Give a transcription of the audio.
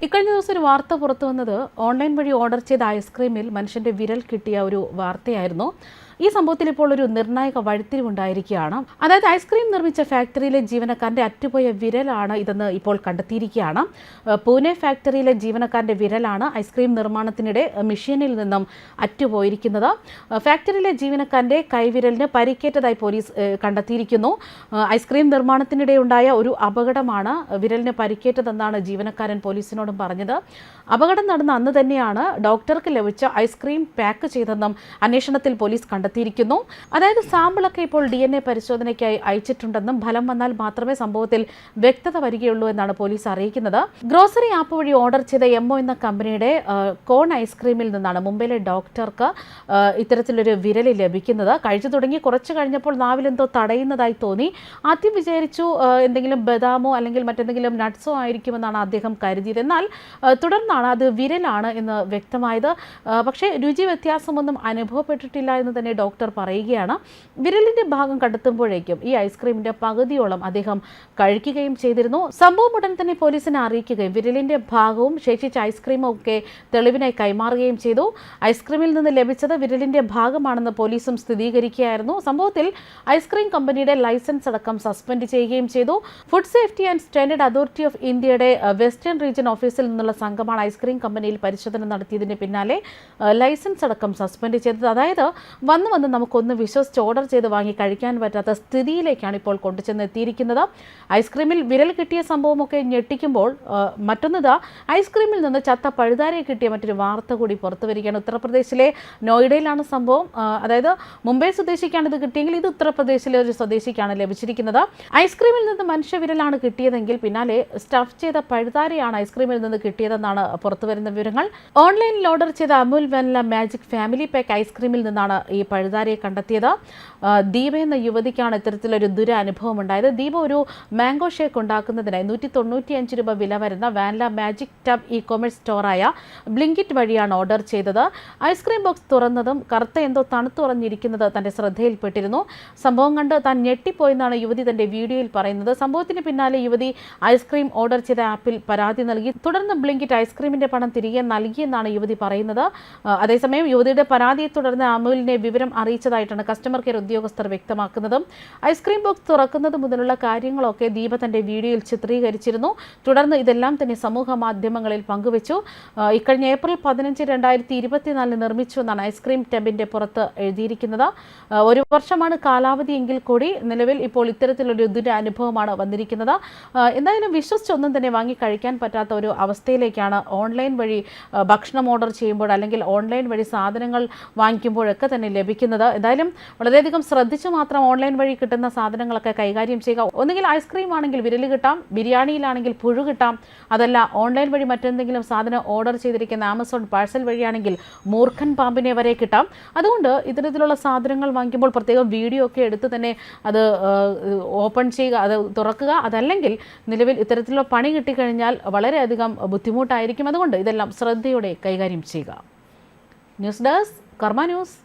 ഇക്കഴിഞ്ഞ ദിവസം ഒരു വാർത്ത പുറത്തു വന്നത് ഓൺലൈൻ വഴി ഓർഡർ ചെയ്ത ഐസ്ക്രീമിൽ മനുഷ്യന്റെ വിരൽ കിട്ടിയ ഒരു വാർത്തയായിരുന്നു. ഈ സംഭവത്തിൽ ഇപ്പോൾ ഒരു നിർണായക വഴിത്തിരിവുണ്ടായിരിക്കുകയാണ്. അതായത് ഐസ്ക്രീം നിർമ്മിച്ച ഫാക്ടറിയിലെ ജീവനക്കാരന്റെ അറ്റുപോയ വിരലാണ് ഇതെന്ന് ഇപ്പോൾ കണ്ടെത്തിയിരിക്കുകയാണ്. പൂനെ ഫാക്ടറിയിലെ ജീവനക്കാരന്റെ വിരലാണ് ഐസ്ക്രീം നിർമ്മാണത്തിനിടെ മെഷീനിൽ നിന്നും അറ്റുപോയിരിക്കുന്നത്. ഫാക്ടറിയിലെ ജീവനക്കാരന്റെ കൈവിരലിന് പരിക്കേറ്റതായി പോലീസ് കണ്ടെത്തിയിരിക്കുന്നു. ഐസ്ക്രീം നിർമ്മാണത്തിനിടെ ഉണ്ടായ ഒരു അപകടമാണ് വിരലിന് പരിക്കേറ്റതെന്നാണ് ജീവനക്കാരൻ പോലീസിനോടും പറഞ്ഞത്. അപകടം നടന്ന അന്ന് തന്നെയാണ് ഡോക്ടർക്ക് ലഭിച്ച ഐസ്ക്രീം പാക്ക് ചെയ്തതെന്നും അന്വേഷണത്തിൽ പോലീസ് കണ്ടെത്തിയിരിക്കുന്നു. അതായത് സാമ്പിളൊക്കെ ഇപ്പോൾ DNA പരിശോധനയ്ക്കായി അയച്ചിട്ടുണ്ടെന്നും ഫലം വന്നാൽ മാത്രമേ സംഭവത്തിൽ വ്യക്തത വരികയുള്ളൂ എന്നാണ് പോലീസ് അറിയിക്കുന്നത്. ഗ്രോസറി ആപ്പ് വഴി ഓർഡർ ചെയ്ത എമ്മോ എന്ന കമ്പനിയുടെ കോൺ ഐസ്ക്രീമിൽ നിന്നാണ് മുംബൈയിലെ ഡോക്ടർക്ക് ഇത്തരത്തിലൊരു വിരൽ ലഭിക്കുന്നത്. കഴിച്ചു തുടങ്ങി കുറച്ച് കഴിഞ്ഞപ്പോൾ നാവിലെന്തോ തടയുന്നതായി തോന്നി. ആദ്യം വിചാരിച്ചു എന്തെങ്കിലും ബദാമോ അല്ലെങ്കിൽ മറ്റെന്തെങ്കിലും നട്ട്സോ ആയിരിക്കുമെന്നാണ് അദ്ദേഹം കരുതിയത്. എന്നാൽ തുടർന്നാണ് അത് വിരലാണ് എന്ന് വ്യക്തമായത്. പക്ഷേ രുചി വ്യത്യാസമൊന്നും അനുഭവപ്പെട്ടിട്ടില്ല എന്ന് തന്നെ ഡോക്ടർ പറയുകയാണ്. വിരലിന്റെ ഭാഗം കണ്ടെത്തുമ്പോഴേക്കും ഈ ഐസ്ക്രീമിന്റെ പകുതിയോളം അദ്ദേഹം കഴിക്കുകയും ചെയ്തിരുന്നു. സംഭവം ഉടൻ തന്നെ പോലീസിനെ അറിയിക്കുകയും വിരലിന്റെ ഭാഗവും ശേഷിച്ച ഐസ്ക്രീമും ഒക്കെ തെളിവിനായി കൈമാറുകയും ചെയ്തു. ഐസ്ക്രീമിൽ നിന്ന് ലഭിച്ചത് വിരലിന്റെ ഭാഗമാണെന്ന് പോലീസും സ്ഥിരീകരിക്കുകയായിരുന്നു. സംഭവത്തിൽ ഐസ്ക്രീം കമ്പനിയുടെ ലൈസൻസ് അടക്കം സസ്പെൻഡ് ചെയ്യുകയും ചെയ്തു. Food safety and standard authority of ഇന്ത്യയുടെ വെസ്റ്റേൺ റീജിയൻ ഓഫീസിൽ നിന്നുള്ള സംഘമാണ് ഐസ്ക്രീം കമ്പനിയിൽ പരിശോധന നടത്തിയതിന് പിന്നാലെ ലൈസൻസ് അടക്കം സസ്പെൻഡ് ചെയ്തത്. അതായത് വന്ന് നമുക്കൊന്ന് വിശ്വസിച്ച് ഓർഡർ ചെയ്ത് വാങ്ങി കഴിക്കാൻ പറ്റാത്ത സ്ഥിതിയിലേക്കാണ് ഇപ്പോൾ കൊണ്ടുചെന്ന് എത്തിയിരിക്കുന്നത്. ഐസ്ക്രീമിൽ വിരൽ കിട്ടിയ സംഭവമൊക്കെ ഞെട്ടിക്കുമ്പോൾ മറ്റൊന്നത് ഐസ്ക്രീമിൽ നിന്ന് ചത്ത പഴുതാരയെ കിട്ടിയ മറ്റൊരു വാർത്ത കൂടി പുറത്തു വരികയാണ്. ഉത്തർപ്രദേശിലെ നോയിഡയിലാണ് സംഭവം. അതായത് മുംബൈ സ്വദേശിക്കാണ് ഇത് കിട്ടിയെങ്കിൽ ഇത് ഉത്തർപ്രദേശിലെ ഒരു സ്വദേശിക്കാണ് ലഭിച്ചിരിക്കുന്നത്. ഐസ്ക്രീമിൽ നിന്ന് മനുഷ്യവിരലാണ് കിട്ടിയതെങ്കിൽ പിന്നാലെ സ്റ്റഫ് ചെയ്ത പഴുതാരയാണ് ഐസ്ക്രീമിൽ നിന്ന് കിട്ടിയതെന്നാണ് പുറത്തുവരുന്ന വിവരങ്ങൾ. ഓൺലൈനിൽ ഓർഡർ ചെയ്ത Amul vanilla magic family pack ഐസ്ക്രീമിൽ നിന്നാണ് ഈ പഴുതാരയെ കണ്ടെത്തിയത്. ദീപ എന്ന യുവതിക്കാണ് ഇത്തരത്തിലൊരു ദുരനുഭവം ഉണ്ടായത്. ദീപ ഒരു മാംഗോ ഷേക്ക് ഉണ്ടാക്കുന്നതിനായി 195 രൂപ വില വരുന്ന വാനില മാജിക് ടബ് ഇ-കൊമേഴ്സ് സ്റ്റോറായ ബ്ലിങ്കിറ്റ് വഴിയാണ് ഓർഡർ ചെയ്തത്. ഐസ്ക്രീം ബോക്സ് തുറന്നതും കറുത്ത എന്തോ തണുത്തുറഞ്ഞിരിക്കുന്നത് തന്റെ ശ്രദ്ധയിൽപ്പെട്ടിരുന്നു. സംഭവം കണ്ട് താൻ ഞെട്ടിപ്പോയെന്നാണ് യുവതി തന്റെ വീഡിയോയിൽ പറയുന്നത്. സംഭവത്തിന് പിന്നാലെ യുവതി ഐസ്ക്രീം ഓർഡർ ചെയ്ത ആപ്പിൽ പരാതി നൽകി. തുടർന്ന് ബ്ലിങ്കിറ്റ് ഐസ്ക്രീമിന്റെ പണം തിരികെ നൽകിയെന്നാണ് യുവതി പറയുന്നത്. അതേസമയം യുവതിയുടെ പരാതിയെ തുടർന്ന് അമുലിനെ വിവരം അറിയിച്ചതായിട്ടാണ് കസ്റ്റമർ കെയർ ഉദ്യോഗസ്ഥർ വ്യക്തമാക്കുന്നത്. ഐസ്ക്രീം ബോക്സ് തുറക്കുന്നത് മുതലുള്ള കാര്യങ്ങളൊക്കെ ദീപ തന്റെ വീഡിയോയിൽ ചിത്രീകരിച്ചിരുന്നു. തുടർന്ന് ഇതെല്ലാം തന്നെ സമൂഹ മാധ്യമങ്ങളിൽ പങ്കുവച്ചു. ഇക്കഴിഞ്ഞ ഏപ്രിൽ 15, 2024 നിർമ്മിച്ചു എന്നാണ് ഐസ്ക്രീം ടബിന്റെ പുറത്ത് എഴുതിയിരിക്കുന്നത്. 1 വർഷമാണ് കാലാവധി എങ്കിൽ കൂടി നിലവിൽ ഇപ്പോൾ ഇത്തരത്തിലൊരു ദുരനുഭവമാണ് വന്നിരിക്കുന്നത്. എന്തായാലും വിശ്വസിച്ചൊന്നും തന്നെ വാങ്ങി കഴിക്കാൻ പറ്റാത്ത ഒരു അവസ്ഥയിലേക്കാണ് ഓൺലൈൻ വഴി ഭക്ഷണം ഓർഡർ ചെയ്യുമ്പോൾ അല്ലെങ്കിൽ ഓൺലൈൻ വഴി സാധനങ്ങൾ വാങ്ങിക്കുമ്പോഴൊക്കെ തന്നെ ലഭിക്കുന്നത്. എന്തായാലും വളരെയധികം ശ്രദ്ധിച്ചു മാത്രം ഓൺലൈൻ വഴി കിട്ടുന്ന സാധനങ്ങളൊക്കെ കൈകാര്യം ചെയ്യുക. ഒന്നുകിൽ ഐസ്ക്രീം ആണെങ്കിൽ വിരൽ കിട്ടാം, ബിരിയാണിയിലാണെങ്കിൽ പുഴു കിട്ടാം, അതല്ല ഓൺലൈൻ വഴി മറ്റെന്തെങ്കിലും സാധനം ഓർഡർ ചെയ്തിരിക്കുന്ന ആമസോൺ പാഴ്സൽ വഴിയാണെങ്കിൽ മൂർഖൻ പാമ്പിനെ വരെ കിട്ടാം. അതുകൊണ്ട് ഇത്തരത്തിലുള്ള സാധനങ്ങൾ വാങ്ങിക്കുമ്പോൾ പ്രത്യേകം വീഡിയോ ഒക്കെ എടുത്ത് തന്നെ അത് ഓപ്പൺ ചെയ്യുക, അത് തുറക്കുക. അതല്ലെങ്കിൽ നിലവിൽ ഇത്തരത്തിലുള്ള പണി കിട്ടിക്കഴിഞ്ഞാൽ വളരെയധികം ബുദ്ധിമുട്ടായിരിക്കും. അതുകൊണ്ട് ഇതെല്ലാം ശ്രദ്ധയോടെ കൈകാര്യം ചെയ്യുക. ന്യൂസ് ഡെസ്ക് കർമ്മ ന്യൂസ്.